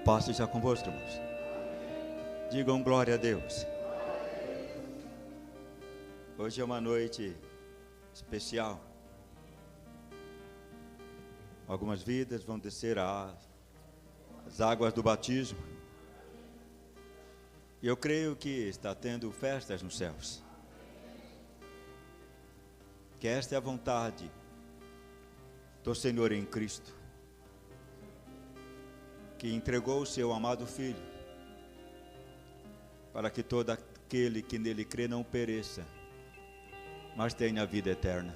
paz seja convosco, irmãos. Digam glória a Deus. Hoje é uma noite especial. Algumas vidas vão descer as águas do batismo. E eu creio que está tendo festas nos céus. Que esta é a vontade do Senhor em Cristo, que entregou o seu amado Filho, para que todo aquele que nele crê não pereça, mas tenha a vida eterna.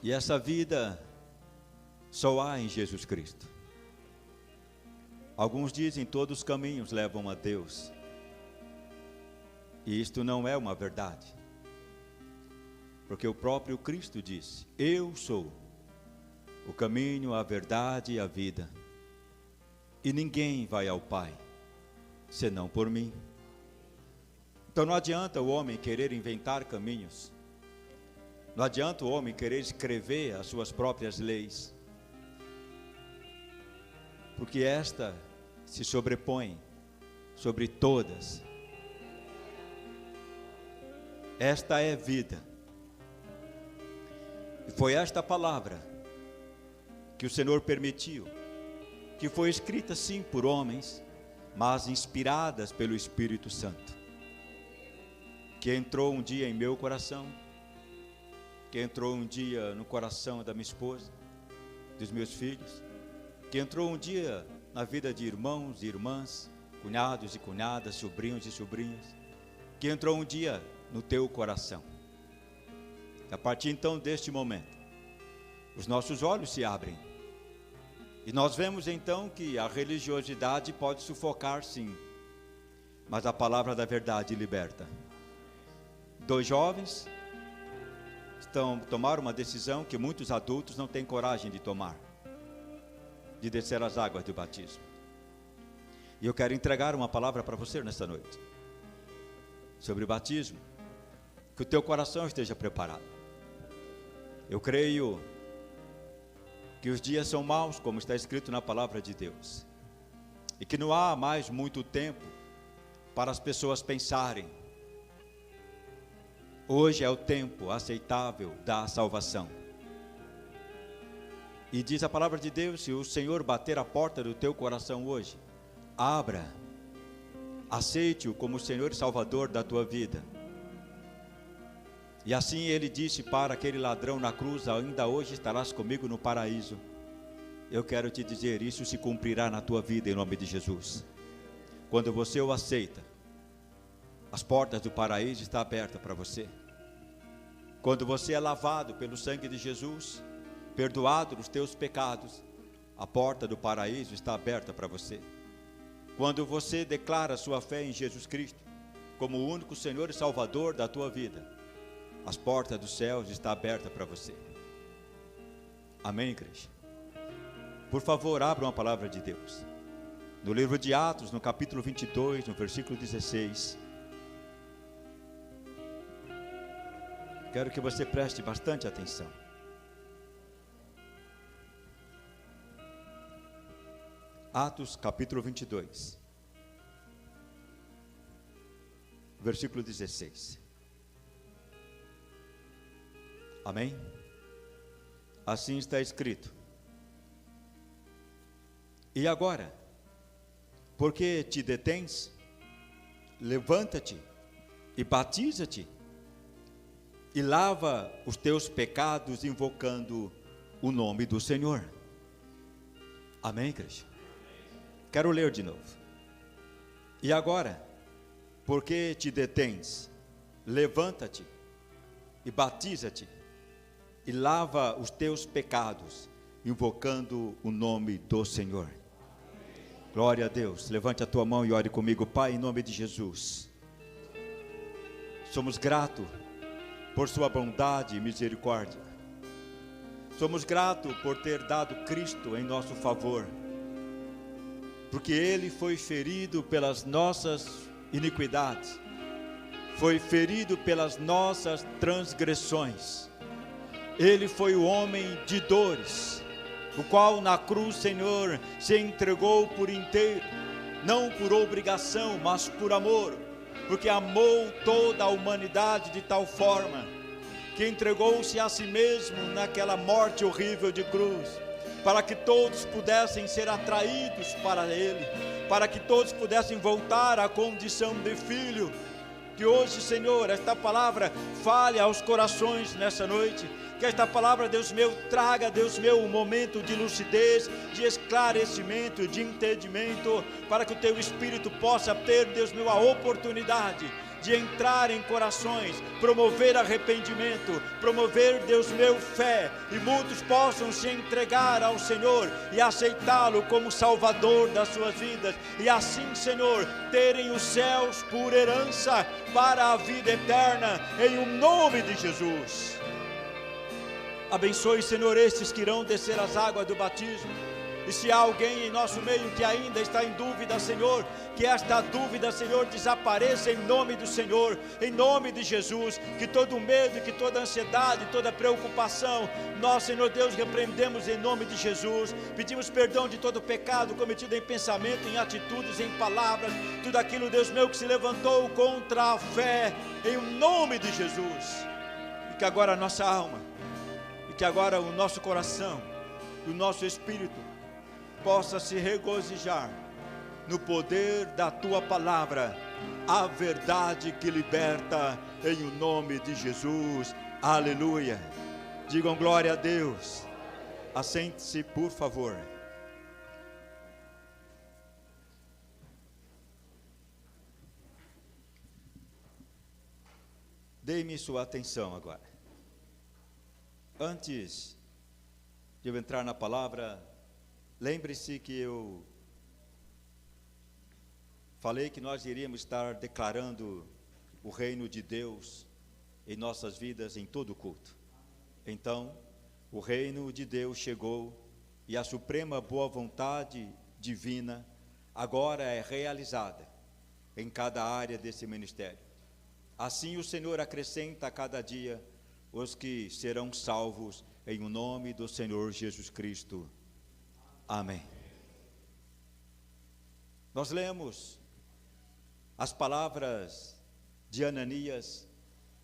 E essa vida só há em Jesus Cristo. Alguns dizem todos os caminhos levam a Deus, e isto não é uma verdade, porque o próprio Cristo disse: eu sou o caminho, a verdade e a vida, e ninguém vai ao Pai senão por mim. Então não adianta o homem querer inventar caminhos, não adianta o homem querer escrever as suas próprias leis, porque esta se sobrepõe sobre todas. Esta é vida. E foi esta palavra que o Senhor permitiu, que foi escrita sim por homens, mas inspiradas pelo Espírito Santo, que entrou um dia em meu coração, que entrou um dia no coração da minha esposa, dos meus filhos, que entrou um dia na vida de irmãos e irmãs, cunhados e cunhadas, sobrinhos e sobrinhas, que entrou um dia no teu coração. E a partir então deste momento, os nossos olhos se abrem, e nós vemos então que a religiosidade pode sufocar sim, mas a palavra da verdade liberta. Dois jovens tomaram uma decisão que muitos adultos não têm coragem de tomar, de descer as águas do batismo. E eu quero entregar uma palavra para você nesta noite, sobre o batismo, que o teu coração esteja preparado. Eu creio que os dias são maus, como está escrito na palavra de Deus, e que não há mais muito tempo para as pessoas pensarem. Hoje é o tempo aceitável da salvação. E diz a palavra de Deus: se o Senhor bater a porta do teu coração hoje, abra, aceite-o como o Senhor e Salvador da tua vida. E assim ele disse para aquele ladrão na cruz: ainda hoje estarás comigo no paraíso. Eu quero te dizer, isso se cumprirá na tua vida em nome de Jesus. Quando você o aceita, as portas do paraíso estão abertas para você. Quando você é lavado pelo sangue de Jesus, perdoado dos teus pecados, a porta do paraíso está aberta para você. Quando você declara sua fé em Jesus Cristo como o único Senhor e Salvador da tua vida, as portas dos céus estão abertas para você. Amém, igreja? Por favor, abra uma palavra de Deus no livro de Atos, no capítulo 22, no versículo 16. Quero que você preste bastante atenção. Atos capítulo 22, versículo 16. Amém? Assim está escrito: e agora, por que te detens? Levanta-te e batiza-te, e lava os teus pecados, invocando o nome do Senhor. Amém, igreja? Quero ler de novo. E agora, por que te detens? Levanta-te e batiza-te, e lava os teus pecados, invocando o nome do Senhor. Glória a Deus. Levante a tua mão e ore comigo. Pai, em nome de Jesus, somos gratos por sua bondade e misericórdia. Somos gratos por ter dado Cristo em nosso favor, porque Ele foi ferido pelas nossas iniquidades, foi ferido pelas nossas transgressões. Ele foi o homem de dores, o qual na cruz, Senhor, se entregou por inteiro, não por obrigação, mas por amor, porque amou toda a humanidade de tal forma, que entregou-se a si mesmo naquela morte horrível de cruz, para que todos pudessem ser atraídos para Ele, para que todos pudessem voltar à condição de filho. Que hoje, Senhor, esta palavra fale aos corações nessa noite, que esta palavra, Deus meu, traga, Deus meu, um momento de lucidez, de esclarecimento, de entendimento, para que o Teu Espírito possa ter, Deus meu, a oportunidade de entrar em corações, promover arrependimento, promover, Deus meu, fé, e muitos possam se entregar ao Senhor e aceitá-lo como Salvador das suas vidas, e assim, Senhor, terem os céus por herança para a vida eterna, em o nome de Jesus. Abençoe, Senhor, estes que irão descer as águas do batismo. E se há alguém em nosso meio que ainda está em dúvida, Senhor, que esta dúvida, Senhor, desapareça em nome do Senhor, em nome de Jesus. Que todo medo, que toda ansiedade, toda preocupação, nós, Senhor Deus, repreendemos em nome de Jesus. Pedimos perdão de todo pecado cometido em pensamento, em atitudes, em palavras, tudo aquilo, Deus meu, que se levantou contra a fé, em nome de Jesus. E que agora a nossa alma, e que agora o nosso coração, e o nosso espírito possa se regozijar no poder da Tua palavra, a verdade que liberta, em o nome de Jesus. Aleluia. Digam glória a Deus. Assente-se, por favor. Dê-me sua atenção agora. Antes de eu entrar na palavra, lembre-se que eu falei que nós iríamos estar declarando o reino de Deus em nossas vidas em todo culto. Então, o reino de Deus chegou e a suprema boa vontade divina agora é realizada em cada área desse ministério. Assim o Senhor acrescenta a cada dia os que serão salvos em o nome do Senhor Jesus Cristo. Amém. Nós lemos as palavras de Ananias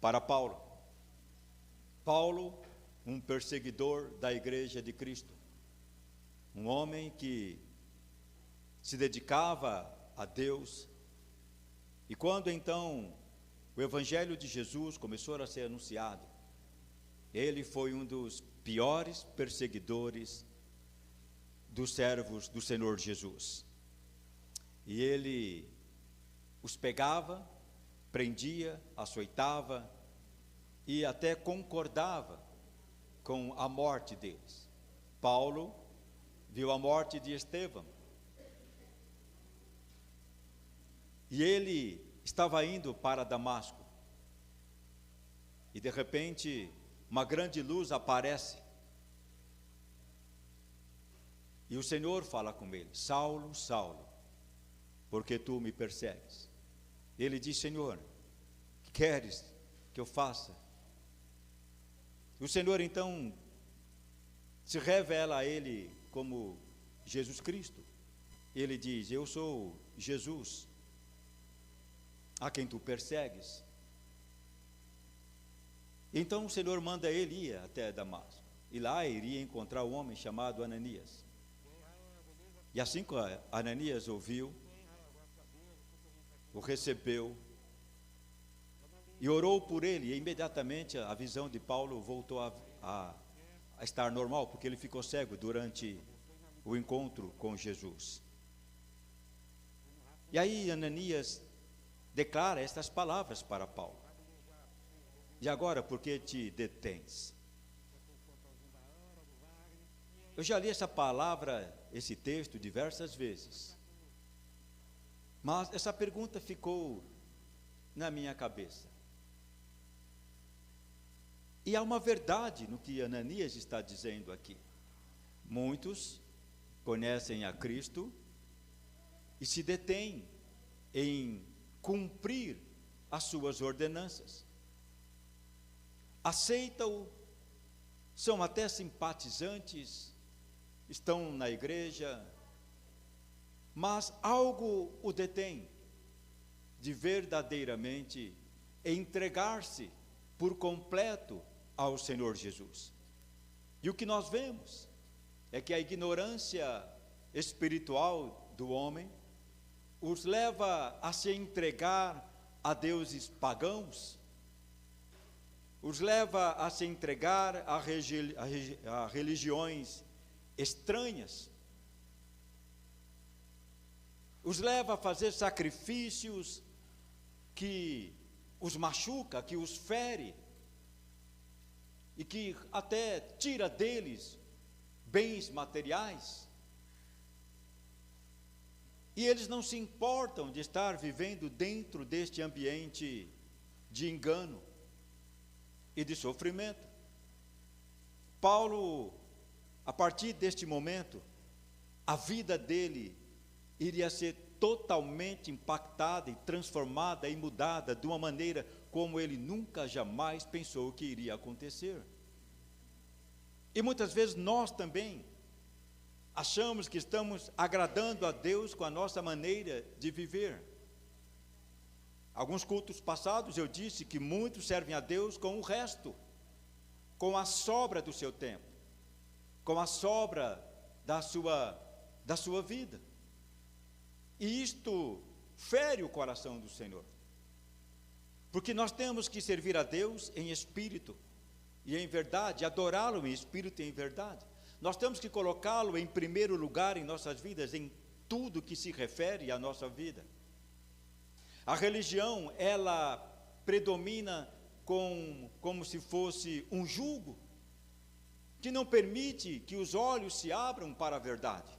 para Paulo. Paulo, um perseguidor da igreja de Cristo, um homem que se dedicava a Deus, e quando então o evangelho de Jesus começou a ser anunciado, ele foi um dos piores perseguidores dos servos do Senhor Jesus. E ele os pegava, prendia, açoitava e até concordava com a morte deles. Paulo viu a morte de Estevão. E ele estava indo para Damasco. E de repente, uma grande luz aparece. E o Senhor fala com ele: Saulo, Saulo, por que tu me persegues? Ele diz: Senhor, que queres que eu faça? O Senhor então se revela a ele como Jesus Cristo. Ele diz: eu sou Jesus, a quem tu persegues. Então o Senhor manda ele ir até Damasco, e lá iria encontrar um homem chamado Ananias. E assim que Ananias ouviu, o recebeu e orou por ele, e imediatamente a visão de Paulo voltou a estar normal, porque ele ficou cego durante o encontro com Jesus. E aí Ananias declara estas palavras para Paulo: e agora, por que te detens? Eu já li essa palavra, esse texto, diversas vezes, mas essa pergunta ficou na minha cabeça. E há uma verdade no que Ananias está dizendo aqui. Muitos conhecem a Cristo e se detêm em cumprir as suas ordenanças. Aceitam-o, são até simpatizantes estão na igreja, mas algo o detém de verdadeiramente entregar-se por completo ao Senhor Jesus. E o que nós vemos é que a ignorância espiritual do homem os leva a se entregar a deuses pagãos, os leva a se entregar a religiões estranhas, os leva a fazer sacrifícios que os machuca, que os fere, e que até tira deles bens materiais. E eles não se importam de estar vivendo dentro deste ambiente de engano e de sofrimento. Paulo, a partir deste momento, a vida dele iria ser totalmente impactada e transformada e mudada de uma maneira como ele nunca jamais pensou que iria acontecer. E muitas vezes nós também achamos que estamos agradando a Deus com a nossa maneira de viver. Alguns cultos passados eu disse que muitos servem a Deus com o resto, com a sobra do seu tempo, com a sobra da sua vida. E isto fere o coração do Senhor, porque nós temos que servir a Deus em espírito e em verdade, adorá-lo em espírito e em verdade. Nós temos que colocá-lo em primeiro lugar em nossas vidas, em tudo que se refere à nossa vida. A religião, ela predomina como se fosse um jugo, que não permite que os olhos se abram para a verdade.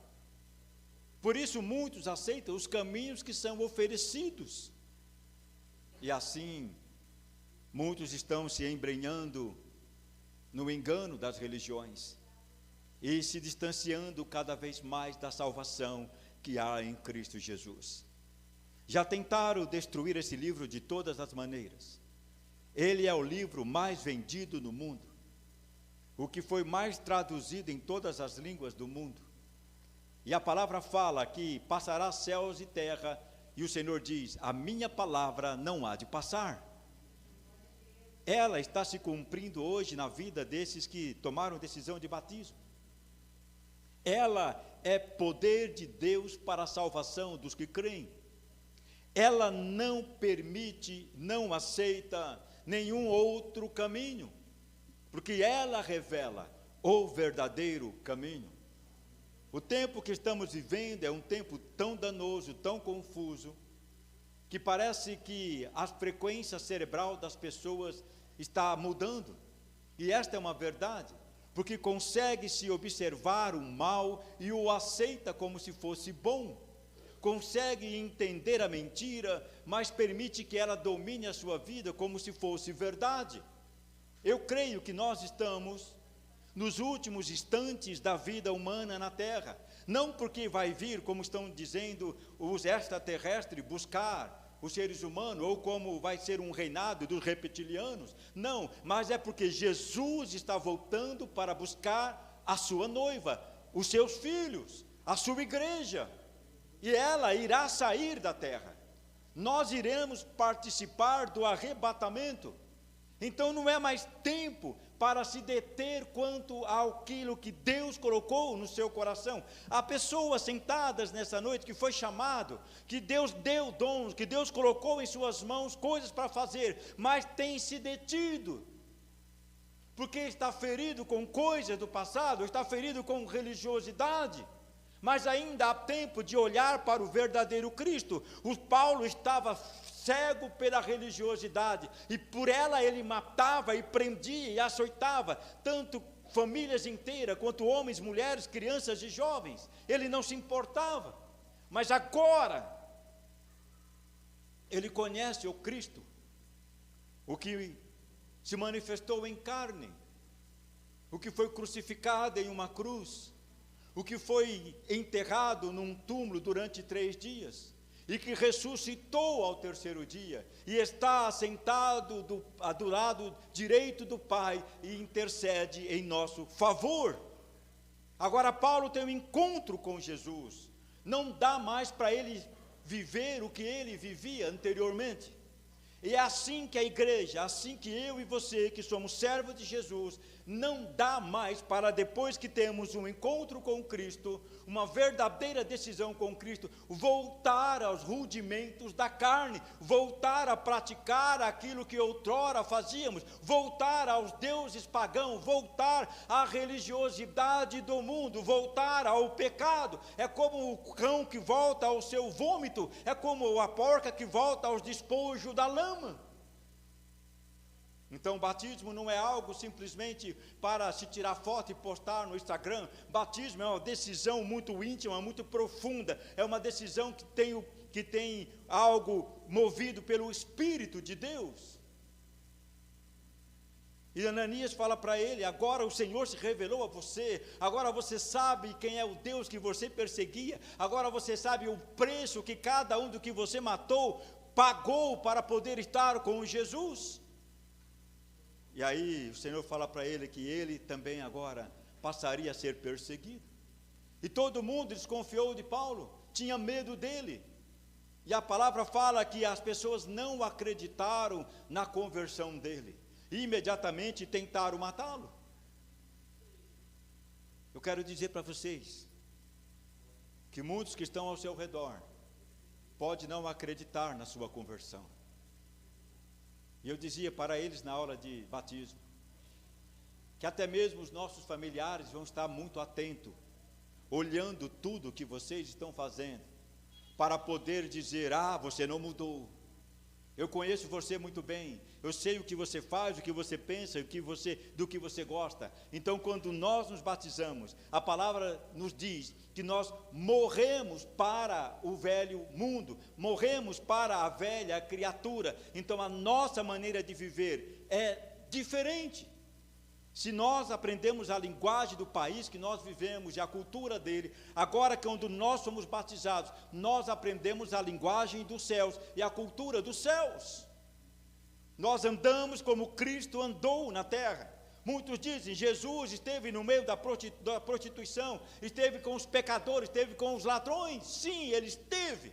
Por isso muitos aceitam os caminhos que são oferecidos. E assim, muitos estão se embrenhando no engano das religiões e se distanciando cada vez mais da salvação que há em Cristo Jesus. Já tentaram destruir esse livro de todas as maneiras. Ele é o livro mais vendido no mundo, o que foi mais traduzido em todas as línguas do mundo. E a palavra fala que passará céus e terra, e o Senhor diz: a minha palavra não há de passar. Ela está se cumprindo hoje na vida desses que tomaram decisão de batismo. Ela é poder de Deus para a salvação dos que creem. Ela não permite, não aceita nenhum outro caminho, porque ela revela o verdadeiro caminho. O tempo que estamos vivendo é um tempo tão danoso, tão confuso, que parece que a frequência cerebral das pessoas está mudando. E esta é uma verdade, porque consegue-se observar o mal e o aceita como se fosse bom. Consegue entender a mentira, mas permite que ela domine a sua vida como se fosse verdade. Eu creio que nós estamos nos últimos instantes da vida humana na Terra. Não porque vai vir, como estão dizendo os extraterrestres, buscar os seres humanos, ou como vai ser um reinado dos reptilianos. Não, mas é porque Jesus está voltando para buscar a sua noiva, os seus filhos, a sua igreja. E ela irá sair da terra. Nós iremos participar do arrebatamento. Então não é mais tempo para se deter quanto àquilo que Deus colocou no seu coração. Há pessoas sentadas nessa noite que foi chamado, que Deus deu dons, que Deus colocou em suas mãos coisas para fazer, mas tem se detido, porque está ferido com coisas do passado, está ferido com religiosidade. Mas ainda há tempo de olhar para o verdadeiro Cristo. O Paulo estava cego pela religiosidade, e por ela ele matava e prendia e açoitava, tanto famílias inteiras, quanto homens, mulheres, crianças e jovens. Ele não se importava. Mas agora, ele conhece o Cristo, o que se manifestou em carne, o que foi crucificado em uma cruz, o que foi enterrado num túmulo durante 3 dias, e que ressuscitou ao 3º dia, e está sentado do lado direito do Pai, e intercede em nosso favor. Agora Paulo tem um encontro com Jesus. Não dá mais para ele viver o que ele vivia anteriormente. E é assim que a igreja, assim que eu e você, que somos servos de Jesus, não dá mais para, depois que temos um encontro com Cristo, uma verdadeira decisão com Cristo, voltar aos rudimentos da carne, voltar a praticar aquilo que outrora fazíamos, voltar aos deuses pagãos, voltar à religiosidade do mundo, voltar ao pecado. É como o cão que volta ao seu vômito, é como a porca que volta aos despojos da lama. Então, o batismo não é algo simplesmente para se tirar foto e postar no Instagram. Batismo é uma decisão muito íntima, muito profunda. É uma decisão que tem algo movido pelo Espírito de Deus. E Ananias fala para ele: agora o Senhor se revelou a você, agora você sabe quem é o Deus que você perseguia, agora você sabe o preço que cada um do que você matou pagou para poder estar com Jesus. E aí o Senhor fala para ele que ele também agora passaria a ser perseguido. E todo mundo desconfiou de Paulo, tinha medo dele. E a palavra fala que as pessoas não acreditaram na conversão dele. E imediatamente tentaram matá-lo. Eu quero dizer para vocês que muitos que estão ao seu redor podem não acreditar na sua conversão. E eu dizia para eles na aula de batismo, que até mesmo os nossos familiares vão estar muito atentos, olhando tudo que vocês estão fazendo, para poder dizer: ah, você não mudou, eu conheço você muito bem, eu sei o que você faz, o que você pensa, do que você gosta. Então, quando nós nos batizamos, a palavra nos diz que nós morremos para o velho mundo, morremos para a velha criatura. Então, a nossa maneira de viver é diferente. Se nós aprendemos a linguagem do país que nós vivemos e a cultura dele, agora que quando nós somos batizados, nós aprendemos a linguagem dos céus e a cultura dos céus. Nós andamos como Cristo andou na terra. Muitos dizem: Jesus esteve no meio da prostituição, esteve com os pecadores, esteve com os ladrões. Sim, ele esteve,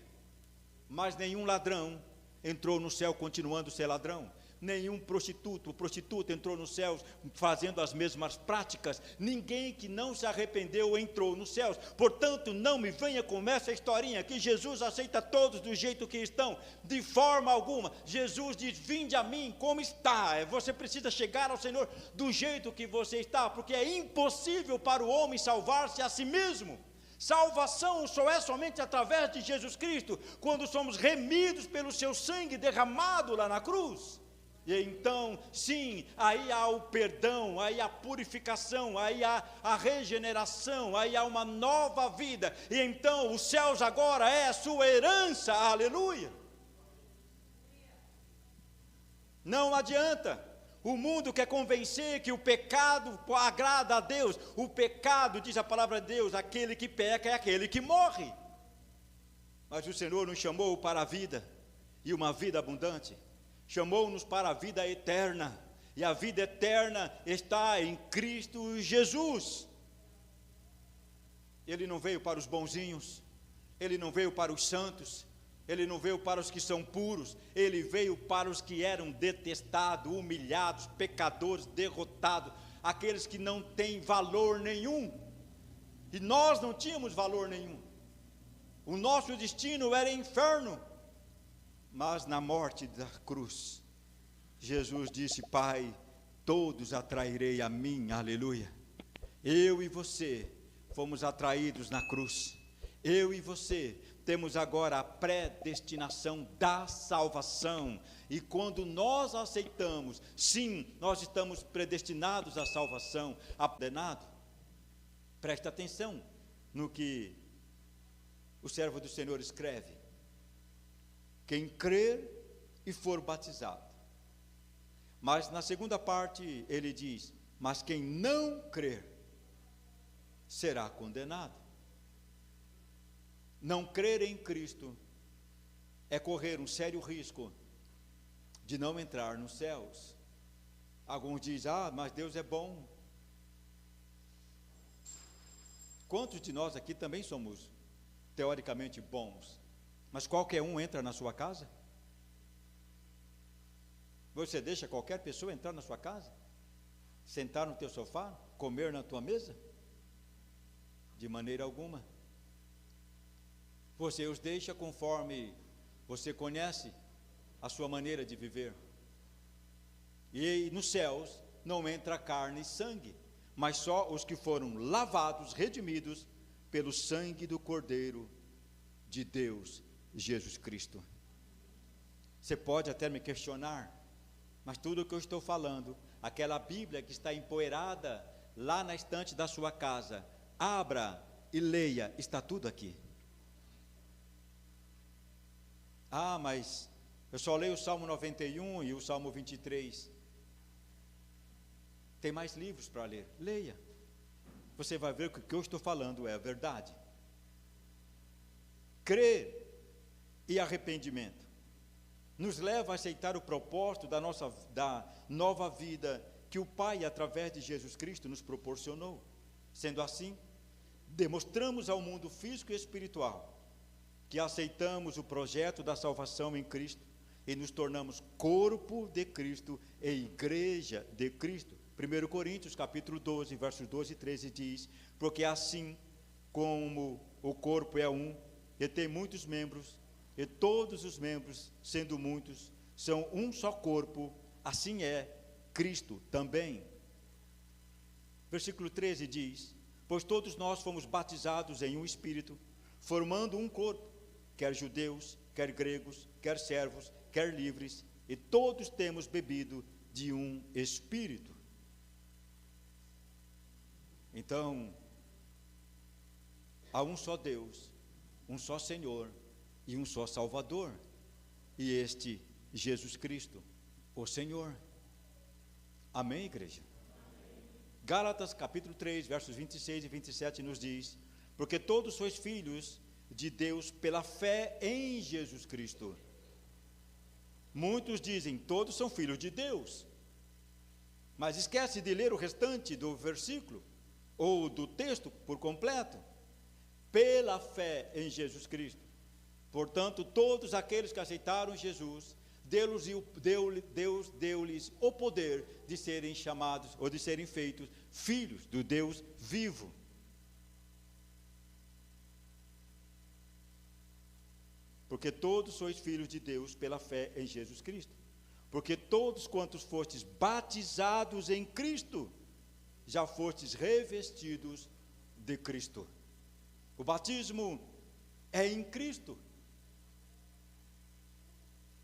mas nenhum ladrão entrou no céu continuando a ser ladrão. Nenhum prostituta entrou nos céus fazendo as mesmas práticas. Ninguém que não se arrependeu entrou nos céus. Portanto, não me venha com essa historinha que Jesus aceita todos do jeito que estão, de forma alguma. Jesus diz: vinde a mim como está. Você precisa chegar ao Senhor do jeito que você está, porque é impossível para o homem salvar-se a si mesmo. Salvação só é somente através de Jesus Cristo, quando somos remidos pelo seu sangue derramado lá na cruz. E então, sim, aí há o perdão, aí há a purificação, aí há a regeneração, aí há uma nova vida. E então, os céus agora é a sua herança, aleluia. Não adianta, o mundo quer convencer que o pecado agrada a Deus. O pecado, diz a palavra de Deus, aquele que peca é aquele que morre. Mas o Senhor nos chamou para a vida, e uma vida abundante. Chamou-nos para a vida eterna, e a vida eterna está em Cristo Jesus. Ele não veio para os bonzinhos, ele não veio para os santos, ele não veio para os que são puros, ele veio para os que eram detestados, humilhados, pecadores, derrotados, aqueles que não têm valor nenhum. E nós não tínhamos valor nenhum. O nosso destino era inferno. Mas na morte da cruz, Jesus disse: Pai, todos atrairei a mim, aleluia. Eu e você fomos atraídos na cruz. Eu e você temos agora a predestinação da salvação. E quando nós aceitamos, sim, nós estamos predestinados à salvação, condenado. Preste atenção no que o servo do Senhor escreve. Quem crer e for batizado. Mas na segunda parte ele diz: mas quem não crer será condenado. Não crer em Cristo é correr um sério risco de não entrar nos céus. Alguns dizem: ah, mas Deus é bom. Quantos de nós aqui também somos teoricamente bons, mas qualquer um entra na sua casa? Você deixa qualquer pessoa entrar na sua casa? Sentar no teu sofá? Comer na tua mesa? De maneira alguma. Você os deixa conforme você conhece a sua maneira de viver. E nos céus não entra carne e sangue, mas só os que foram lavados, redimidos pelo sangue do Cordeiro de Deus, Jesus Cristo. Você pode até me questionar, mas tudo o que eu estou falando, aquela Bíblia que está empoeirada lá na estante da sua casa, abra e leia, está tudo aqui. Ah, mas eu só leio o Salmo 91 e o Salmo 23. Tem mais livros para ler, leia. Você vai ver que o que eu estou falando é a verdade. Crer e arrependimento nos leva a aceitar o propósito da nova vida que o Pai, através de Jesus Cristo, nos proporcionou. Sendo assim, demonstramos ao mundo físico e espiritual que aceitamos o projeto da salvação em Cristo e nos tornamos corpo de Cristo e igreja de Cristo. 1 Coríntios capítulo 12, versos 12 e 13 diz: porque assim como o corpo é um e tem muitos membros, e todos os membros, sendo muitos, são um só corpo, assim é Cristo também. Versículo 13 diz: pois todos nós fomos batizados em um Espírito, formando um corpo, quer judeus, quer gregos, quer servos, quer livres, e todos temos bebido de um Espírito. Então, há um só Deus, um só Senhor e um só Salvador, e este Jesus Cristo, o Senhor. Amém, igreja? Gálatas capítulo 3, versos 26 e 27 nos diz: porque todos sois filhos de Deus pela fé em Jesus Cristo. Muitos dizem, todos são filhos de Deus, mas esquece de ler o restante do versículo, ou do texto por completo. Pela fé em Jesus Cristo. Portanto, todos aqueles que aceitaram Jesus, Deus deu-lhes o poder de serem chamados, ou de serem feitos filhos do Deus vivo. Porque todos sois filhos de Deus pela fé em Jesus Cristo. Porque todos quantos fostes batizados em Cristo, já fostes revestidos de Cristo. O batismo é em Cristo.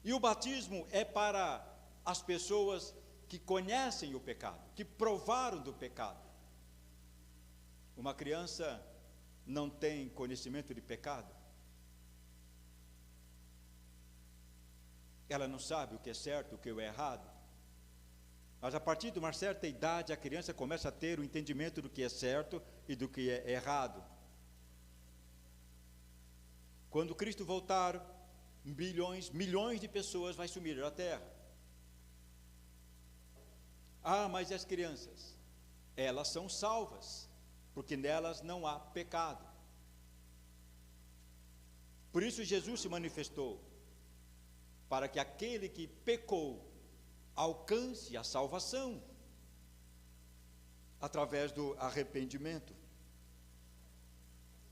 E o batismo é para as pessoas que conhecem o pecado, que provaram do pecado. Uma criança não tem conhecimento de pecado. Ela não sabe o que é certo, o que é errado. Mas a partir de uma certa idade, a criança começa a ter o entendimento do que é certo e do que é errado. Quando Cristo voltar, milhões de pessoas vai sumir da terra. Ah, mas e as crianças? Elas são salvas, porque nelas não há pecado. Por isso Jesus se manifestou, para que aquele que pecou alcance a salvação através do arrependimento.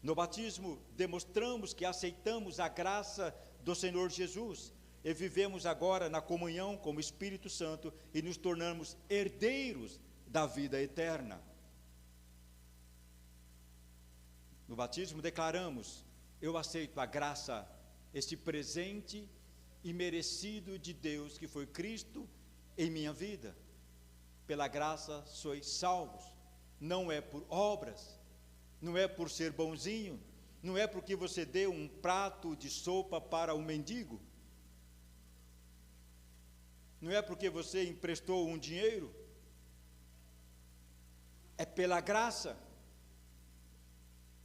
No batismo, demonstramos que aceitamos a graça do Senhor Jesus e vivemos agora na comunhão com o Espírito Santo e nos tornamos herdeiros da vida eterna. No batismo declaramos: eu aceito a graça, este presente imerecido de Deus que foi Cristo em minha vida. Pela graça sois salvos. Não é por obras, não é por ser bonzinho, não é porque você deu um prato de sopa para um mendigo, não é porque você emprestou um dinheiro, é pela graça.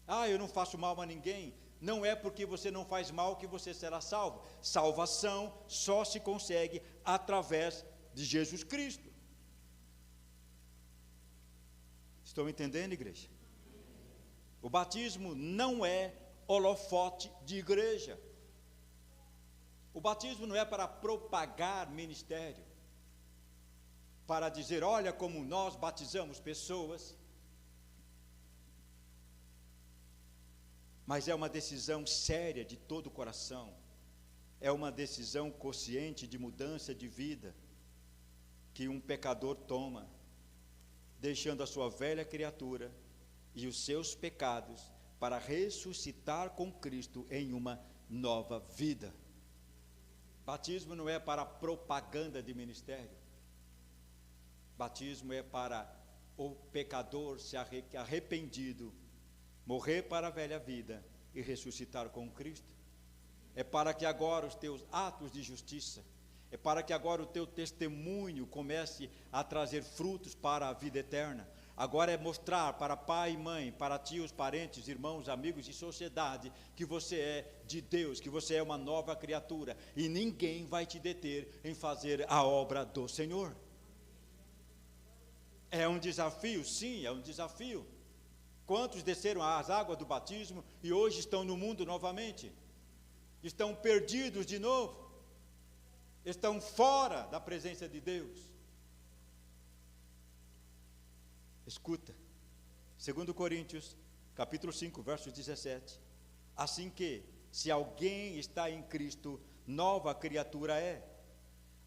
Ah, eu não faço mal a ninguém. Não é porque você não faz mal que você será salvo. Salvação só se consegue através de Jesus Cristo. Estão entendendo, igreja? O batismo não é holofote de igreja. O batismo não é para propagar ministério, para dizer, olha como nós batizamos pessoas. Mas é uma decisão séria de todo o coração. É uma decisão consciente de mudança de vida que um pecador toma, deixando a sua velha criatura e os seus pecados para ressuscitar com Cristo em uma nova vida. Batismo não é para propaganda de ministério. Batismo é para o pecador se arrependido, morrer para a velha vida e ressuscitar com Cristo. É para que agora os teus atos de justiça, é para que agora o teu testemunho comece a trazer frutos para a vida eterna. Agora é mostrar para pai e mãe, para tios, parentes, irmãos, amigos e sociedade que você é de Deus, que você é uma nova criatura e ninguém vai te deter em fazer a obra do Senhor. É um desafio? Sim, é um desafio. Quantos desceram as águas do batismo e hoje estão no mundo novamente? Estão perdidos de novo? Estão fora da presença de Deus? Escuta, 2 Coríntios, capítulo 5, verso 17. Assim que, se alguém está em Cristo, nova criatura é.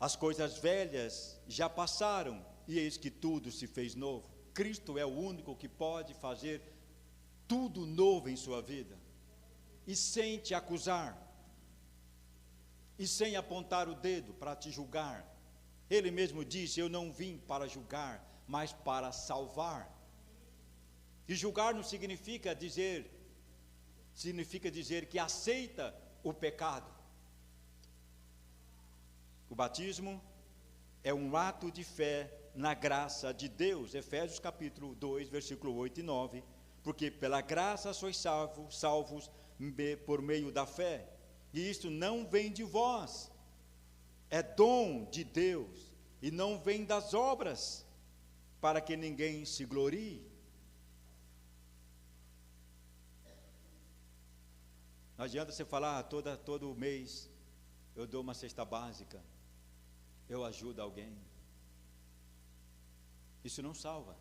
As coisas velhas já passaram, e eis que tudo se fez novo. Cristo é o único que pode fazer tudo novo em sua vida, e sem te acusar, e sem apontar o dedo para te julgar. Ele mesmo disse, eu não vim para julgar, mas para salvar. E julgar não significa dizer que aceita o pecado. O batismo é um ato de fé na graça de Deus. Efésios capítulo 2, versículo 8 e 9. Porque pela graça sois salvos por meio da fé. E isto não vem de vós, é dom de Deus, e não vem das obras, para que ninguém se glorie. Não adianta você falar, todo mês eu dou uma cesta básica, eu ajudo alguém. Isso não salva.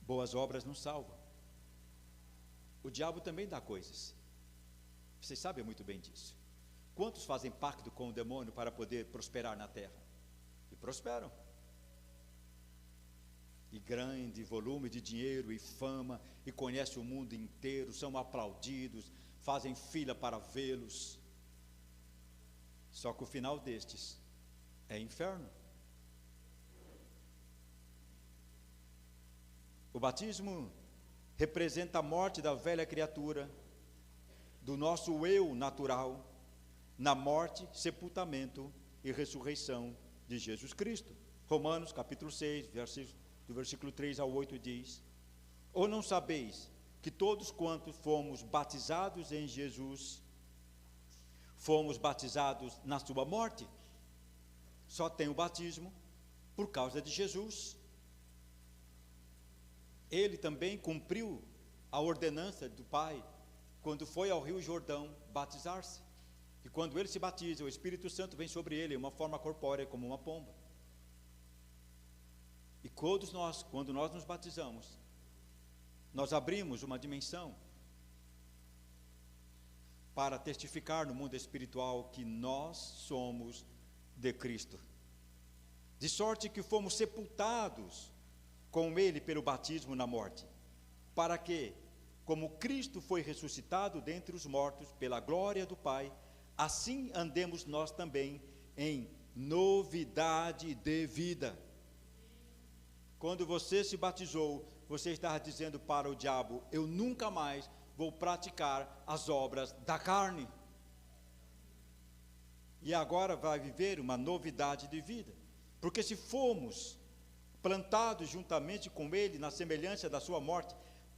Boas obras não salvam. O diabo também dá coisas. Vocês sabem muito bem disso. Quantos fazem pacto com o demônio para poder prosperar na terra? E prosperam. E grande volume de dinheiro e fama, e conhecem o mundo inteiro, são aplaudidos, fazem fila para vê-los. Só que o final destes é inferno. O batismo representa a morte da velha criatura, do nosso eu natural, na morte, sepultamento e ressurreição de Jesus Cristo. Romanos capítulo 6, do versículo 3 ao 8 diz: ou não sabeis que todos quantos fomos batizados em Jesus, fomos batizados na sua morte? Só tem o batismo por causa de Jesus. Ele também cumpriu a ordenança do Pai, quando foi ao Rio Jordão batizar-se. E quando ele se batiza, o Espírito Santo vem sobre ele, em uma forma corpórea, como uma pomba. E todos nós, quando nós nos batizamos, nós abrimos uma dimensão para testificar no mundo espiritual que nós somos de Cristo. De sorte que fomos sepultados com ele pelo batismo na morte, para que, como Cristo foi ressuscitado dentre os mortos pela glória do Pai, assim andemos nós também em novidade de vida. Quando você se batizou, você estava dizendo para o diabo, eu nunca mais vou praticar as obras da carne. E agora vai viver uma novidade de vida, porque se fomos plantados juntamente com ele na semelhança da sua morte,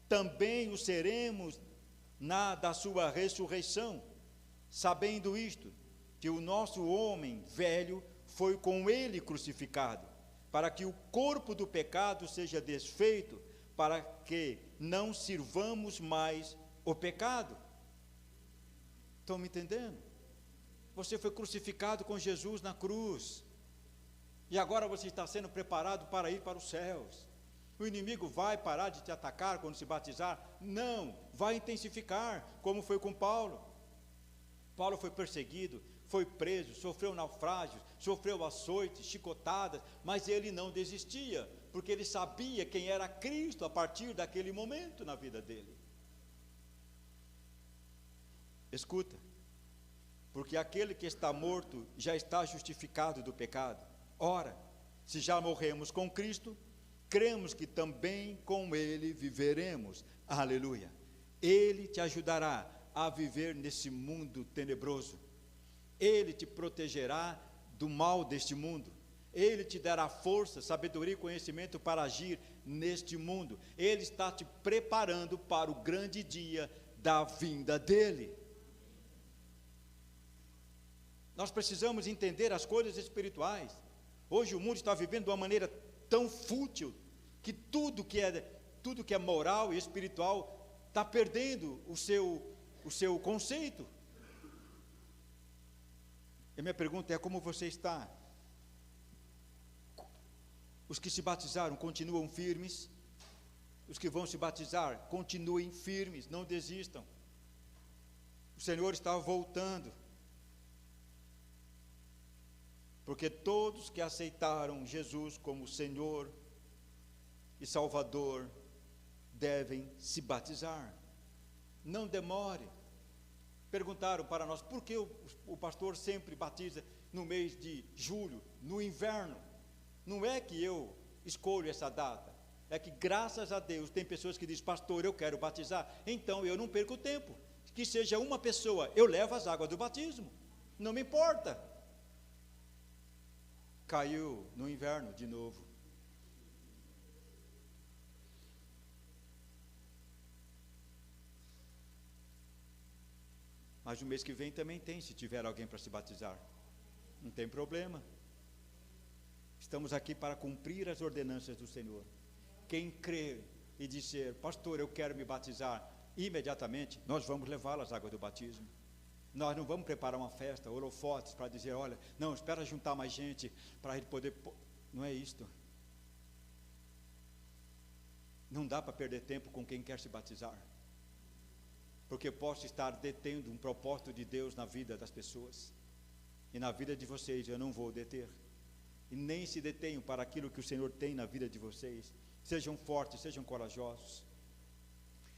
também o seremos da sua ressurreição, sabendo isto, que o nosso homem velho foi com ele crucificado, para que o corpo do pecado seja desfeito, para que não sirvamos mais o pecado. Estão me entendendo? Você foi crucificado com Jesus na cruz, e agora você está sendo preparado para ir para os céus. O inimigo vai parar de te atacar quando se batizar? Não, vai intensificar, como foi com Paulo. Paulo foi perseguido, foi preso, sofreu naufrágios, sofreu açoites, chicotadas, mas ele não desistia, porque ele sabia quem era Cristo a partir daquele momento na vida dele. Escuta, porque aquele que está morto já está justificado do pecado. Ora, se já morremos com Cristo, cremos que também com Ele viveremos. Aleluia! Ele te ajudará a viver nesse mundo tenebroso. Ele te protegerá do mal deste mundo. Ele te dará força, sabedoria e conhecimento para agir neste mundo. Ele está te preparando para o grande dia da vinda dele. Nós precisamos entender as coisas espirituais. Hoje o mundo está vivendo de uma maneira tão fútil, que tudo que é moral e espiritual está perdendo o seu conceito. E a minha pergunta é: como você está? Os que se batizaram continuam firmes? Os que vão se batizar, continuem firmes, não desistam. O Senhor está voltando. Porque todos que aceitaram Jesus como Senhor e Salvador devem se batizar. Não demore. Perguntaram para nós, por que o pastor sempre batiza no mês de julho, no inverno? Não é que eu escolho essa data, é que graças a Deus tem pessoas que dizem, pastor, eu quero batizar, então eu não perco tempo, que seja uma pessoa, eu levo as águas do batismo, não me importa. Caiu no inverno de novo. Mas no mês que vem também tem, se tiver alguém para se batizar. Não tem problema. Estamos aqui para cumprir as ordenanças do Senhor. Quem crer e dizer, pastor, eu quero me batizar, imediatamente nós vamos levá-lo às águas do batismo. Nós não vamos preparar uma festa, holofotes, para dizer, olha, não, espera juntar mais gente, para ele poder... Não é isto. Não dá para perder tempo com quem quer se batizar. Porque posso estar detendo um propósito de Deus na vida das pessoas. E na vida de vocês eu não vou deter. E nem se detenho para aquilo que o Senhor tem na vida de vocês. Sejam fortes, sejam corajosos.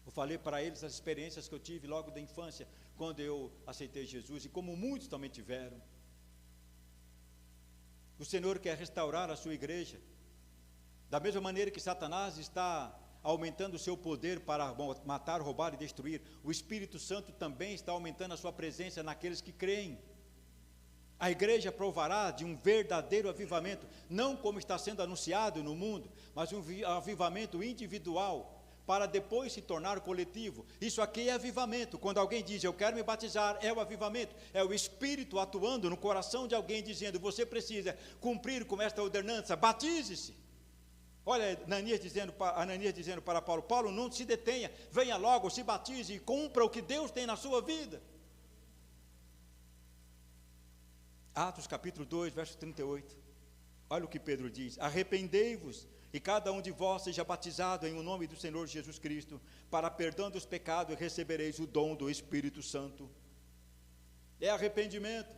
Eu falei para eles as experiências que eu tive logo da infância, quando eu aceitei Jesus, e como muitos também tiveram. O Senhor quer restaurar a sua igreja, da mesma maneira que Satanás está aumentando o seu poder para matar, roubar e destruir, o Espírito Santo também está aumentando a sua presença naqueles que creem. A igreja provará de um verdadeiro avivamento, não como está sendo anunciado no mundo, mas um avivamento individual, para depois se tornar coletivo. Isso aqui é avivamento. Quando alguém diz, eu quero me batizar, é o avivamento. É o Espírito atuando no coração de alguém, dizendo, você precisa cumprir com esta ordenança, batize-se. Olha, Ananias dizendo para Paulo, Paulo, não se detenha, venha logo, se batize e cumpra o que Deus tem na sua vida. Atos capítulo 2, verso 38. Olha o que Pedro diz, arrependei-vos, e cada um de vós seja batizado em o nome do Senhor Jesus Cristo, para perdão dos pecados, e recebereis o dom do Espírito Santo. É arrependimento.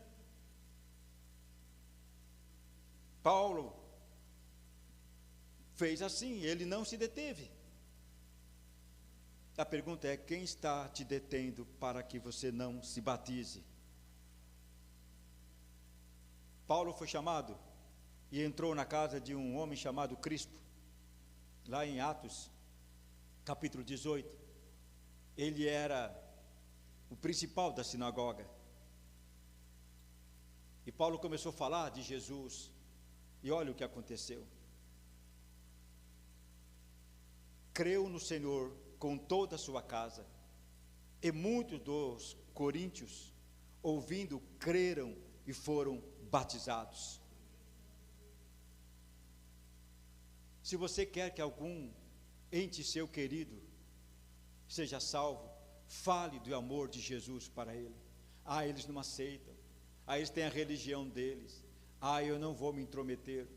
Paulo fez assim, ele não se deteve. A pergunta é, quem está te detendo para que você não se batize? Paulo foi chamado e entrou na casa de um homem chamado Crispo, lá em Atos, capítulo 18, ele era o principal da sinagoga, e Paulo começou a falar de Jesus, e olha o que aconteceu, creu no Senhor com toda a sua casa, e muitos dos coríntios, ouvindo, creram e foram batizados. Se você quer que algum ente seu querido seja salvo, fale do amor de Jesus para ele. Ah, eles não aceitam. Ah, eles têm a religião deles. Ah, eu não vou me intrometer.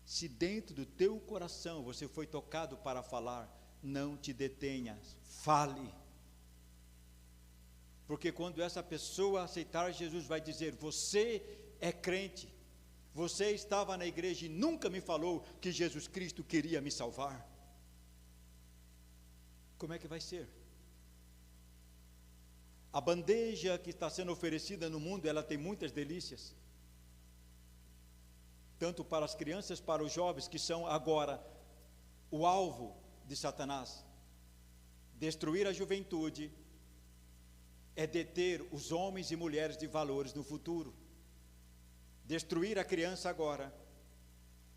Se dentro do teu coração você foi tocado para falar, não te detenhas, fale. Porque quando essa pessoa aceitar Jesus, vai dizer: você é crente, você estava na igreja e nunca me falou que Jesus Cristo queria me salvar. Como é que vai ser? A bandeja que está sendo oferecida no mundo, ela tem muitas delícias, tanto para as crianças, para os jovens, que são agora o alvo de Satanás. Destruir a juventude é deter os homens e mulheres de valores no futuro. Destruir a criança agora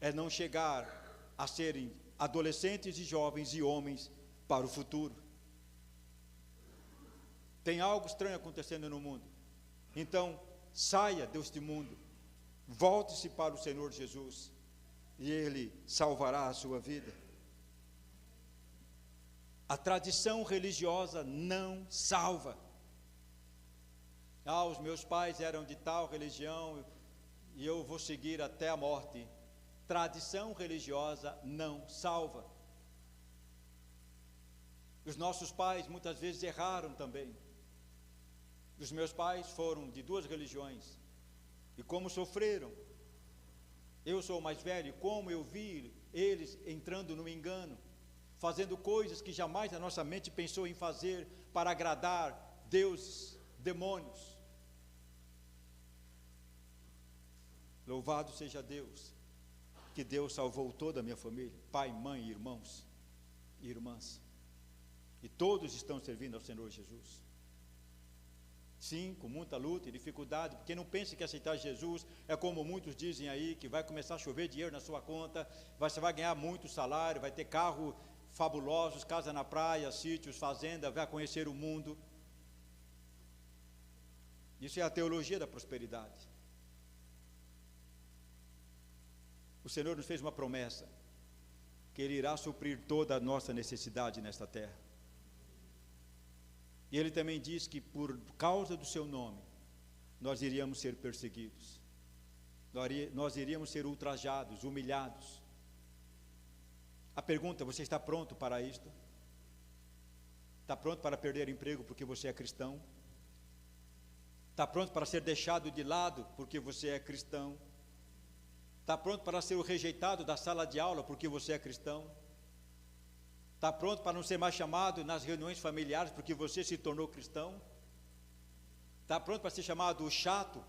é não chegar a serem adolescentes e jovens e homens para o futuro. Tem algo estranho acontecendo no mundo. Então, saia deste mundo, volte-se para o Senhor Jesus, e Ele salvará a sua vida. A tradição religiosa não salva. Ah, os meus pais eram de tal religião e eu vou seguir até a morte. Tradição religiosa não salva. Os nossos pais muitas vezes erraram também. Os meus pais foram de duas religiões, e como sofreram. Eu sou o mais velho, como eu vi eles entrando no engano, fazendo coisas que jamais a nossa mente pensou em fazer para agradar deuses, demônios. Louvado seja Deus, que Deus salvou toda a minha família, pai, mãe, irmãos e irmãs, e todos estão servindo ao Senhor Jesus. Sim, com muita luta e dificuldade, porque não pense que aceitar Jesus é como muitos dizem aí, que vai começar a chover dinheiro na sua conta, você vai ganhar muito salário, vai ter carro fabulosos, casa na praia, sítios, fazenda, vai conhecer o mundo. Isso é a teologia da prosperidade. O Senhor nos fez uma promessa, que Ele irá suprir toda a nossa necessidade nesta terra. E Ele também diz que por causa do seu nome, nós iríamos ser perseguidos, nós iríamos ser ultrajados, humilhados. A pergunta: você está pronto para isto? Está pronto para perder emprego porque você é cristão? Está pronto para ser deixado de lado porque você é cristão? Está pronto para ser o rejeitado da sala de aula porque você é cristão? Está pronto para não ser mais chamado nas reuniões familiares porque você se tornou cristão? Está pronto para ser chamado o chato?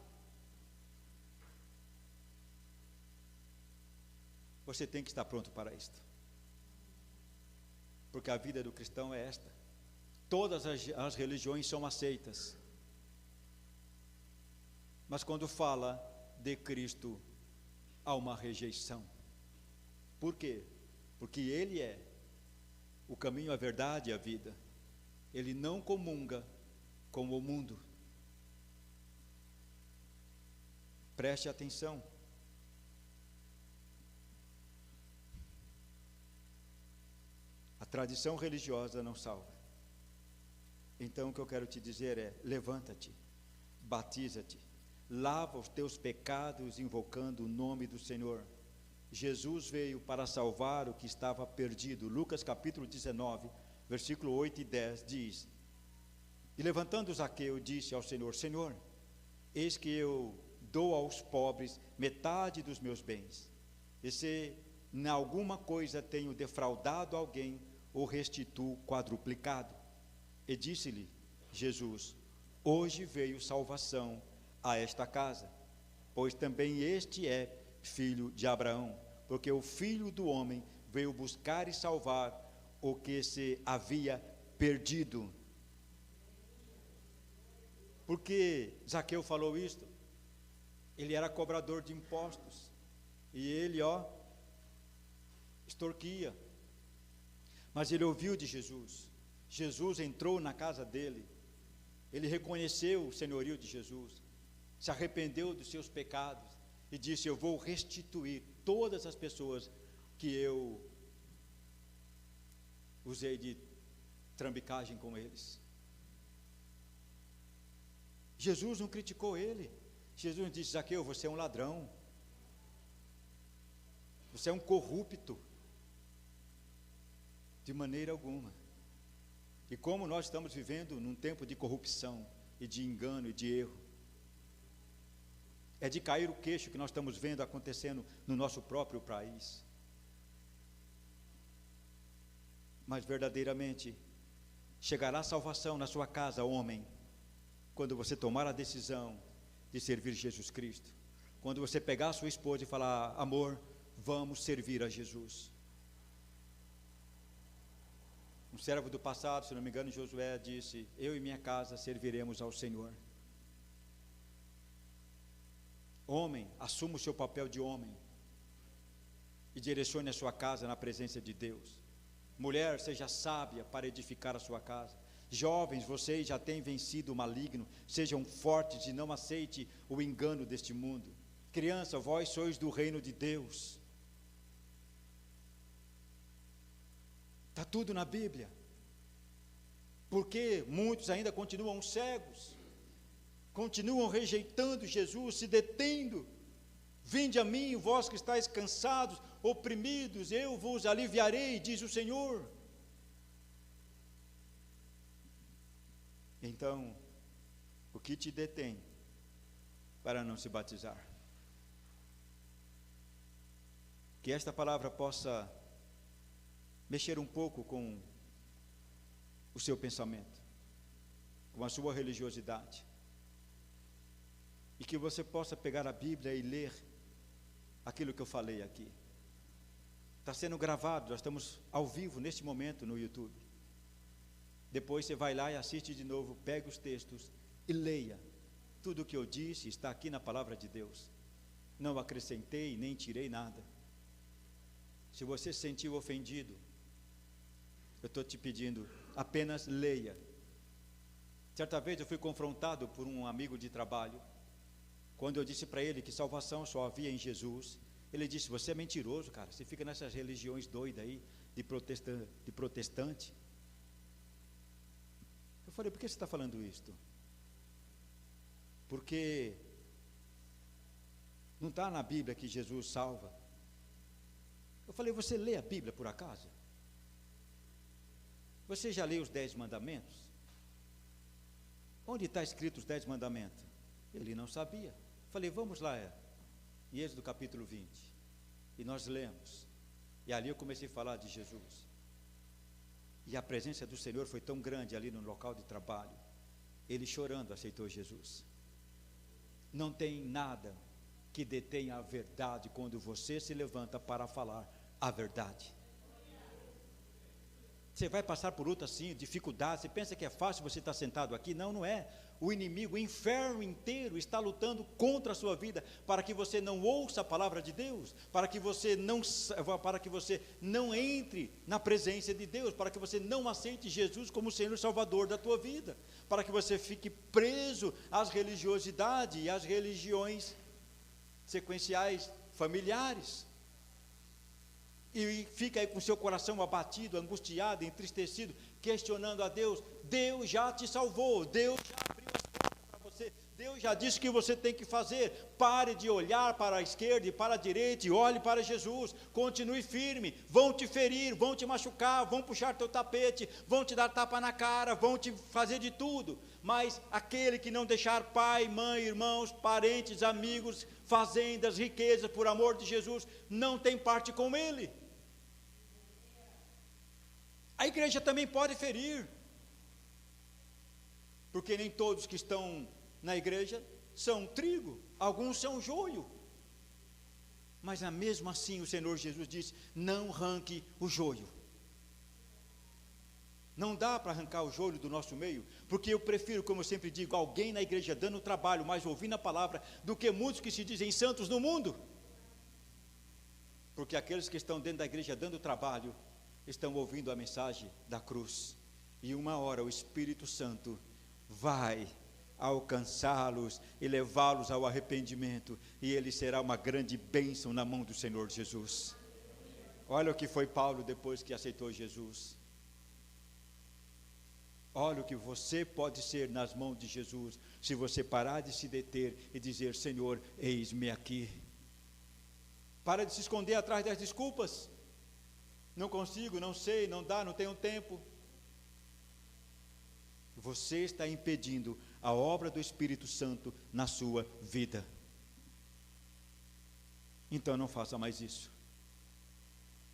Você tem que estar pronto para isto, porque a vida do cristão é esta. Todas as religiões são aceitas, mas quando fala de Cristo, há uma rejeição. Por quê? Porque Ele é o caminho, a verdade e a vida. Ele não comunga com o mundo. Preste atenção. A tradição religiosa não salva. Então o que eu quero te dizer é: levanta-te, batiza-te, lava os teus pecados invocando o nome do Senhor. Jesus veio para salvar o que estava perdido. Lucas capítulo 19, versículo 8 e 10 diz: e levantando Zaqueu, disse ao Senhor: Senhor, eis que eu dou aos pobres metade dos meus bens, e se em alguma coisa tenho defraudado alguém, o restituo quadruplicado. E disse-lhe Jesus: hoje veio salvação a esta casa, pois também este é filho de Abraão, porque o Filho do Homem veio buscar e salvar o que se havia perdido. Por que Zaqueu falou isto? Ele era cobrador de impostos, e ele, extorquia, mas ele ouviu de Jesus. Jesus entrou na casa dele, ele reconheceu o senhorio de Jesus, se arrependeu dos seus pecados e disse: eu vou restituir todas as pessoas que eu usei de trambicagem com eles. Jesus não criticou ele. Jesus disse: Zaqueu, você é um ladrão, você é um corrupto. De maneira alguma. E como nós estamos vivendo num tempo de corrupção e de engano e de erro, é de cair o queixo que nós estamos vendo acontecendo no nosso próprio país. Mas verdadeiramente chegará salvação na sua casa, homem, quando você tomar a decisão de servir Jesus Cristo. Quando você pegar a sua esposa e falar: amor, vamos servir a Jesus. Um servo do passado, se não me engano, Josué disse: eu e minha casa serviremos ao Senhor. Homem, assuma o seu papel de homem e direcione a sua casa na presença de Deus. Mulher, seja sábia para edificar a sua casa. Jovens, vocês já têm vencido o maligno, sejam fortes e não aceite o engano deste mundo. Criança, vós sois do reino de Deus. Está tudo na Bíblia. Porque muitos ainda continuam cegos, continuam rejeitando Jesus, se detendo. Vinde a mim, vós que estáis cansados, oprimidos, eu vos aliviarei, diz o Senhor. Então, o que te detém para não se batizar? Que esta palavra possa mexer um pouco com o seu pensamento, com a sua religiosidade, e que você possa pegar a Bíblia e ler aquilo que eu falei aqui. Está sendo gravado, nós estamos ao vivo neste momento no YouTube. Depois você vai lá e assiste de novo, pega os textos e leia. Tudo o que eu disse está aqui na palavra de Deus. Não acrescentei nem tirei nada. Se você se sentiu ofendido, eu estou te pedindo, apenas leia. Certa vez eu fui confrontado por um amigo de trabalho. Quando eu disse para ele que salvação só havia em Jesus, ele disse: você é mentiroso, cara, você fica nessas religiões doidas aí, de protestante. Eu falei: por que você está falando isto? Porque não está na Bíblia que Jesus salva. Eu falei: você lê a Bíblia por acaso? Você já leu os 10 mandamentos? Onde está escrito os 10 mandamentos? Ele não sabia. Falei: vamos lá, em Êxodo capítulo 20. E nós lemos. E ali eu comecei a falar de Jesus. E a presença do Senhor foi tão grande ali no local de trabalho. Ele chorando aceitou Jesus. Não tem nada que detenha a verdade quando você se levanta para falar a verdade. Você vai passar por luta sim, dificuldade. Você pensa que é fácil você estar sentado aqui? Não, não é. O inimigo, o inferno inteiro está lutando contra a sua vida, para que você não ouça a palavra de Deus, para que você não entre na presença de Deus, para que você não aceite Jesus como Senhor e Salvador da tua vida, para que você fique preso às religiosidades e às religiões sequenciais familiares. E fica aí com seu coração abatido, angustiado, entristecido, questionando a Deus. Deus já te salvou, Deus já abriu as portas para você, Deus já disse o que você tem que fazer. Pare de olhar para a esquerda e para a direita e olhe para Jesus, continue firme. Vão te ferir, vão te machucar, vão puxar teu tapete, vão te dar tapa na cara, vão te fazer de tudo, mas aquele que não deixar pai, mãe, irmãos, parentes, amigos, fazendas, riquezas, por amor de Jesus, não tem parte com ele. A igreja também pode ferir, porque nem todos que estão na igreja são trigo, alguns são joio, mas mesmo assim o Senhor Jesus disse: não arranque o joio. Não dá para arrancar o joio do nosso meio, porque eu prefiro, como eu sempre digo, alguém na igreja dando trabalho, mas ouvindo a palavra, do que muitos que se dizem santos no mundo, porque aqueles que estão dentro da igreja dando trabalho, estão ouvindo a mensagem da cruz, e uma hora o Espírito Santo vai alcançá-los e levá-los ao arrependimento, e ele será uma grande bênção na mão do Senhor Jesus. Olha o que foi Paulo depois que aceitou Jesus. Olha o que você pode ser nas mãos de Jesus, se você parar de se deter e dizer: Senhor, eis-me aqui. Para de se esconder atrás das desculpas. Não consigo, não sei, não dá, não tenho tempo. Você está impedindo a obra do Espírito Santo na sua vida. Então não faça mais isso.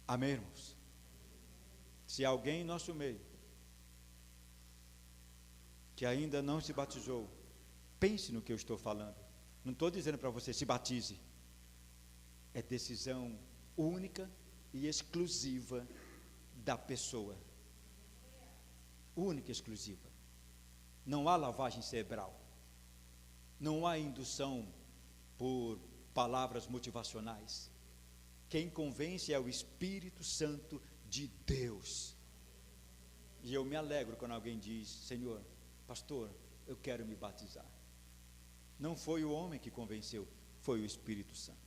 Amém, irmãos? Se alguém em nosso meio que ainda não se batizou, pense no que eu estou falando. Não estou dizendo para você se batize. É decisão única e exclusiva da pessoa. Única e exclusiva. Não há lavagem cerebral. Não há indução por palavras motivacionais. Quem convence é o Espírito Santo de Deus. E eu me alegro quando alguém diz: Senhor, pastor, eu quero me batizar. Não foi o homem que convenceu, foi o Espírito Santo.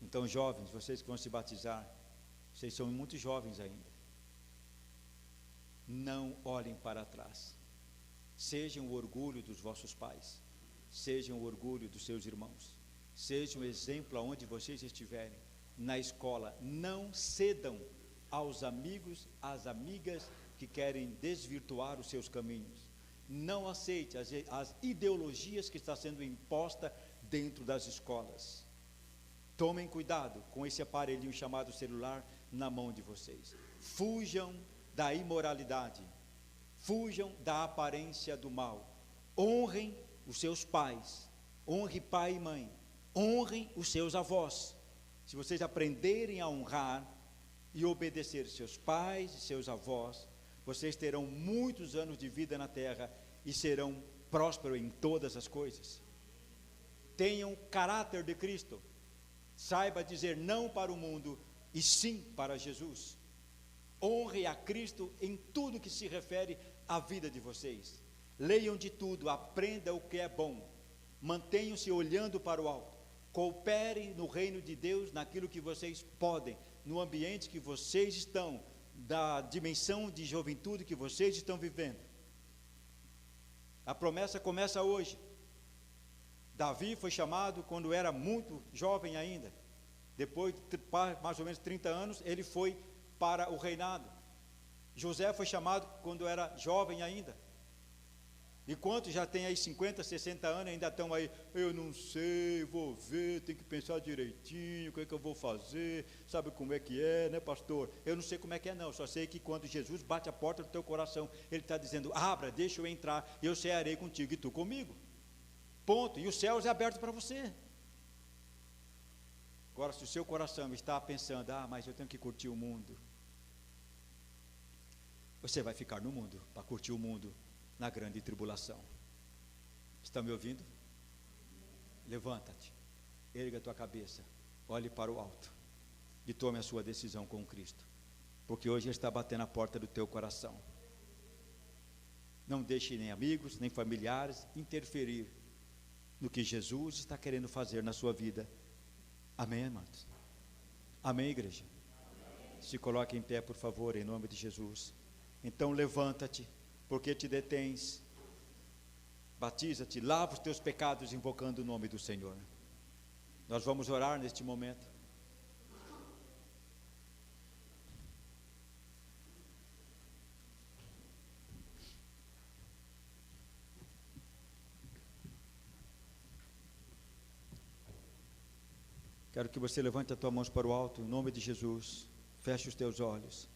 Então, jovens, vocês que vão se batizar, vocês são muito jovens ainda. Não olhem para trás. Sejam o orgulho dos vossos pais. Sejam o orgulho dos seus irmãos. Sejam um exemplo aonde vocês estiverem. Na escola, não cedam aos amigos, às amigas que querem desvirtuar os seus caminhos. Não aceite as ideologias que estão sendo impostas dentro das escolas. Tomem cuidado com esse aparelhinho chamado celular na mão de vocês. Fujam da imoralidade. Fujam da aparência do mal. Honrem os seus pais. Honre pai e mãe. Honrem os seus avós. Se vocês aprenderem a honrar e obedecer seus pais e seus avós, vocês terão muitos anos de vida na terra e serão prósperos em todas as coisas. Tenham o caráter de Cristo. Saiba dizer não para o mundo e sim para Jesus. Honre a Cristo em tudo que se refere à vida de vocês. Leiam de tudo, aprendam o que é bom. Mantenham-se olhando para o alto. Cooperem no reino de Deus, naquilo que vocês podem, no ambiente que vocês estão, da dimensão de juventude que vocês estão vivendo. A promessa começa hoje. Davi foi chamado quando era muito jovem ainda. Depois de mais ou menos 30 anos, ele foi para o reinado. José foi chamado quando era jovem ainda. E quantos já tem aí 50, 60 anos, ainda estão aí: eu não sei, vou ver, tem que pensar direitinho, o que é que eu vou fazer, sabe como é que é, né, pastor? Eu não sei como é que é não, só sei que quando Jesus bate a porta do teu coração, Ele está dizendo: abra, deixa eu entrar, eu cearei contigo e tu comigo. Ponto. E os céus é aberto para você. Agora, se o seu coração está pensando: mas eu tenho que curtir o mundo, você vai ficar no mundo, para curtir o mundo, na grande tribulação. Está me ouvindo? Levanta-te, erga a tua cabeça, olhe para o alto e tome a sua decisão com Cristo, porque hoje Ele está batendo a porta do teu coração. Não deixe nem amigos, nem familiares interferir no que Jesus está querendo fazer na sua vida. Amém, irmãos? Amém, igreja? Amém. Se coloque em pé, por favor, em nome de Jesus. Então levanta-te, porque te detens, batiza-te, lava os teus pecados invocando o nome do Senhor. Nós vamos orar neste momento. Quero que você levante as tuas mãos para o alto, em nome de Jesus. Feche os teus olhos.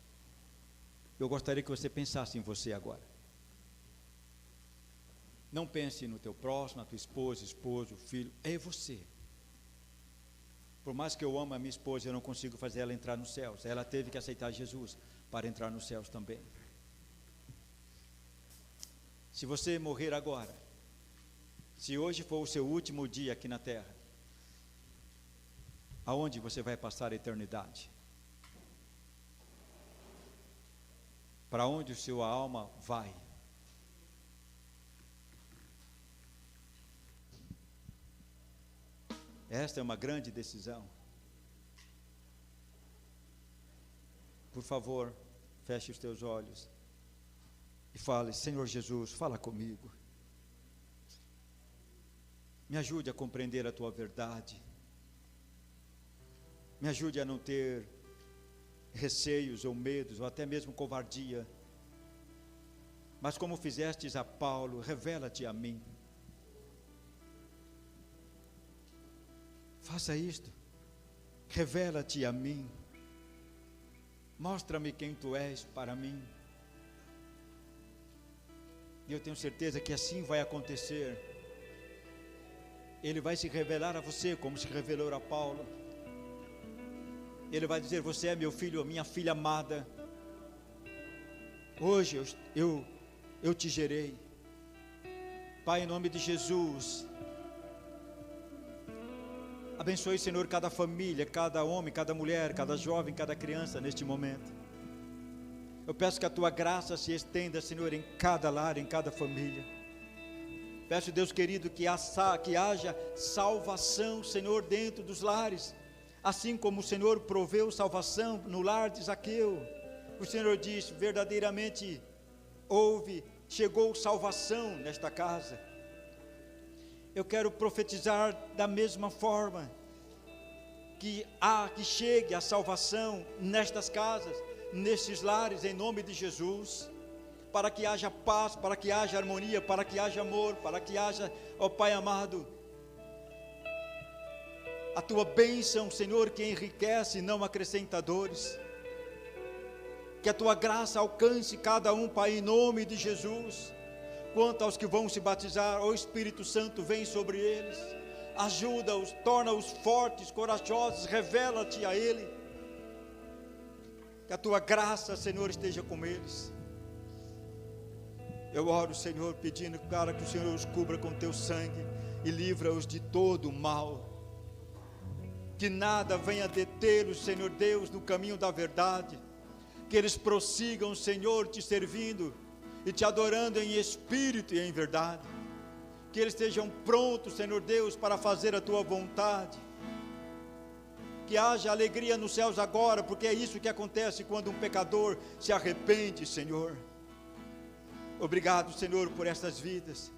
Eu gostaria que você pensasse em você agora. Não pense no teu próximo, na tua esposa, esposo, filho. É você. Por mais que eu ame a minha esposa, eu não consigo fazer ela entrar nos céus. Ela teve que aceitar Jesus para entrar nos céus também. Se você morrer agora, se hoje for o seu último dia aqui na terra, aonde você vai passar a eternidade? Para onde a sua alma vai? Esta é uma grande decisão. Por favor, feche os teus olhos. e fale: Senhor Jesus, fala comigo. Me ajude a compreender a tua verdade. Me ajude a não ter receios ou medos, ou até mesmo covardia. Mas como fizestes a Paulo, revela-te a mim. Faça isto. Revela-te a mim. Mostra-me quem tu és para mim. E eu tenho certeza que assim vai acontecer. Ele vai se revelar a você como se revelou a Paulo. Ele vai dizer: você é meu filho, minha filha amada. Hoje eu te gerei. Pai, em nome de Jesus, abençoe, Senhor, cada família, cada homem, cada mulher, cada jovem, cada criança neste momento. Eu peço que a tua graça se estenda, Senhor, em cada lar, em cada família. Peço, Deus querido, que haja salvação, Senhor, dentro dos lares. Assim como o Senhor proveu salvação no lar de Zaqueu. O Senhor diz: verdadeiramente chegou salvação nesta casa. Eu quero profetizar da mesma forma, que chegue a salvação nestas casas, nestes lares, em nome de Jesus, para que haja paz, para que haja harmonia, para que haja amor, para que haja, ó Pai amado, a tua bênção, Senhor, que enriquece, não acrescenta dores. Que a tua graça alcance cada um, Pai, em nome de Jesus. Quanto aos que vão se batizar, ó Espírito Santo, vem sobre eles, ajuda-os, torna-os fortes, corajosos, revela-te a ele. Que a tua graça, Senhor, esteja com eles. Eu oro, Senhor, pedindo para que o Senhor os cubra com teu sangue e livra-os de todo o mal. Que nada venha detê-los, Senhor Deus, no caminho da verdade. Que eles prossigam, Senhor, te servindo e te adorando em espírito e em verdade. Que eles estejam prontos, Senhor Deus, para fazer a tua vontade. Que haja alegria nos céus agora, porque é isso que acontece quando um pecador se arrepende, Senhor. Obrigado, Senhor, por estas vidas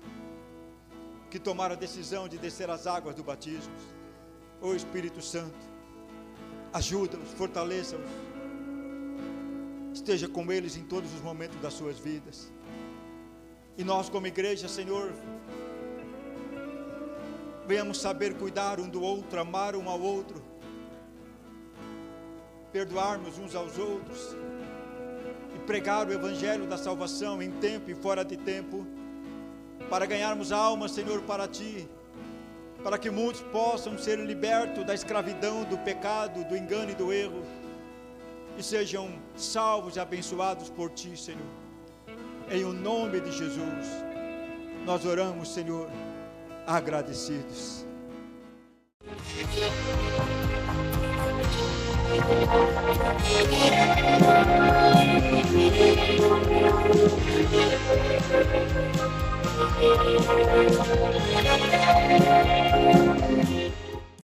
que tomaram a decisão de descer as águas do batismo. Ó Espírito Santo, ajuda-os, fortaleça-os, esteja com eles em todos os momentos das suas vidas. E nós, como igreja, Senhor, venhamos saber cuidar um do outro, amar um ao outro, perdoarmos uns aos outros e pregar o evangelho da salvação em tempo e fora de tempo, para ganharmos almas, Senhor, para ti, para que muitos possam ser libertos da escravidão, do pecado, do engano e do erro, e sejam salvos e abençoados por ti, Senhor. Em o nome de Jesus, nós oramos, Senhor, agradecidos.